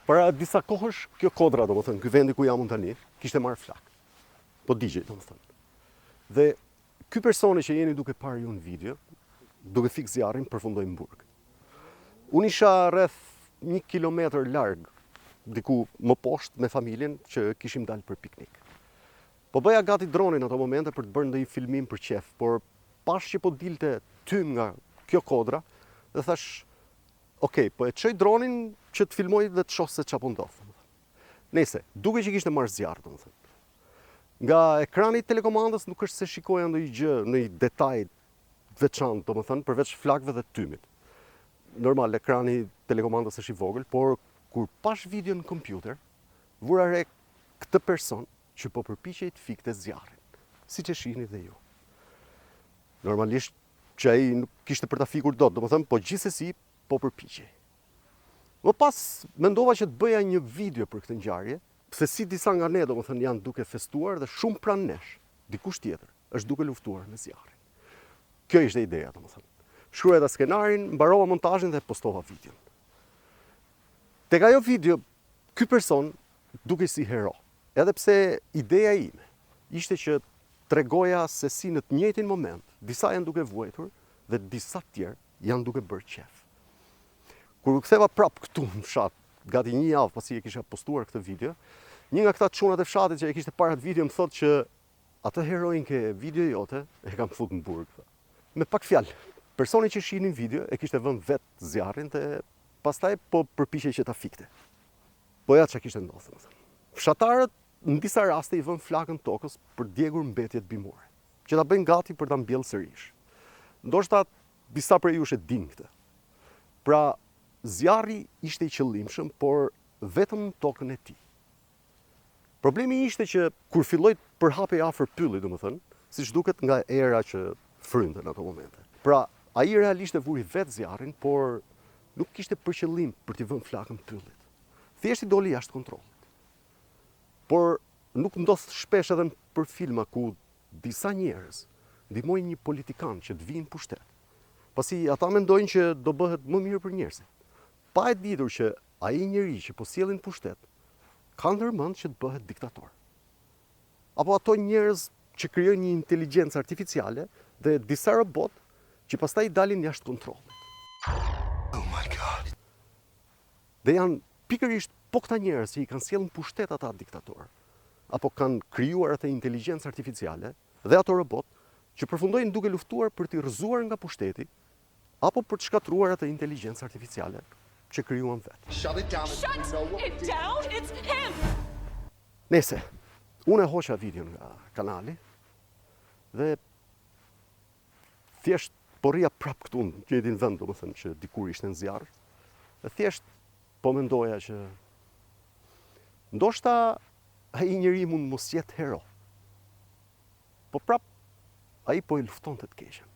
Para disa kohësh, kjo kodra, domethënë, ky vendi ku jam unë tani, kishte marrë flak. Po digjej, domethënë. Dhe ky personi që jeni duke parë ju në video, duke fik zjarrin, përfundoi në burg. Unë isha rreth 1 kilometër larg, diku më poshtë me familjen që kishim dalë për piknik. Po bëja gati dronin ato momente për të bërë ndonjë filmim për qef, por pash që po dilte tym nga kjo kodra, dhe thash, okej, po e çoj dronin që të filmoj dhe të shoh se çfarë ndodh. Nëse, duke që kishte marrë zjarr, domethënë. Nga ekrani i telekomandës nuk është se shikoja ndonjë gjë, ndonjë detaj veçantë, domethënë, përveç flakëve dhe tymit. Normal, ekrani i telekomandës është i vogël, por kur pash video në kompjuter, vura re këtë person që po përpiqej të fikte zjarrin, siç e shihni dhe ju. Normalisht që ai nuk kishte për ta fikur dot, domethënë, po gjithsesi po përpiqej. Më pas mendova që të bëja një video për këtë ngjarje, se si disa nga ne domethënë janë duke festuar dhe shumë pranë nesh, dikush tjetër është duke luftuar me zjarrin. Kjo ishte ideja, domethënë. Shkruaj ta skenarin, mbarova montazhin dhe postova videon. Tek ajo video, ky person dukej si hero, edhe pse ideja ime ishte që tregoja se si në të njëjtin moment disa janë duke vuajtur dhe disa tjerë janë duke bërë qef. Kur u ktheva prap këtu në fshat, gati 1 javë pasi e kisha postuar këtë video, një nga këta çunat e fshatit që e kishte parë atë video më thotë që atë heroin ke video jote e kam fut në burg. Me pak fjalë, personi që shihni në video e kishte vënë vetë zjarrin dhe pastaj po përpiqej që ta fikte. Po ja çka kishte ndodhur. Fshatarët në disa raste i vënë flakën tokës për djegur mbetjet bimore, që ta bëjnë gati për ta mbjellë sërish. Ndoshta disa prej jush e dinë këtë. Pra, zjarri ishte i qëllimshëm, por vetëm në tokën e tij. Problemi ishte që kur filloi të përhapej afër pyllit, domethënë, siç duket nga era që frynte në ato momente. Pra, ai realisht e vuri vetë zjarrin, por nuk kishte për qëllim për t'i vënë flakën pyllit. Thjesht i doli jashtë kontrollit. Por nuk ndodh shpesh edhe për filma ku disa njerëz ndihmojnë një politikan që të vijnë në pushtet, pasi ata mendojnë që do bëhet më mirë për njerëzit, pa e ditur që ai njeri që po sjellin në pushtet ka ndërmend që të bëhet diktator. Apo ato njerëz që krijojnë një inteligjencë artificiale dhe disa robot që pastaj dalin jashtë kontrollit. Oh my God. Dhe janë pikërisht po këta njerëz që i kanë sjellën në pushtet ata diktator, apo kanë krijuar atë inteligjencë artificiale dhe ato robot që përfundojnë duke luftuar për t'i rrëzuar nga pushteti, apo për të shkatruar atë inteligjencë artificiale që krijuan vetë. Shut it down. Shut it down! It's him! Nëse, unë e hoqa videon nga kanali dhe thjesht po rria prap këtu në njëjtin vend, domethënë që dikur ishte në zjarr, dhe thjesht po mendoja që ndoshta ai njeri mund mos jetë hero, po prap ai po i luftonte të keqen.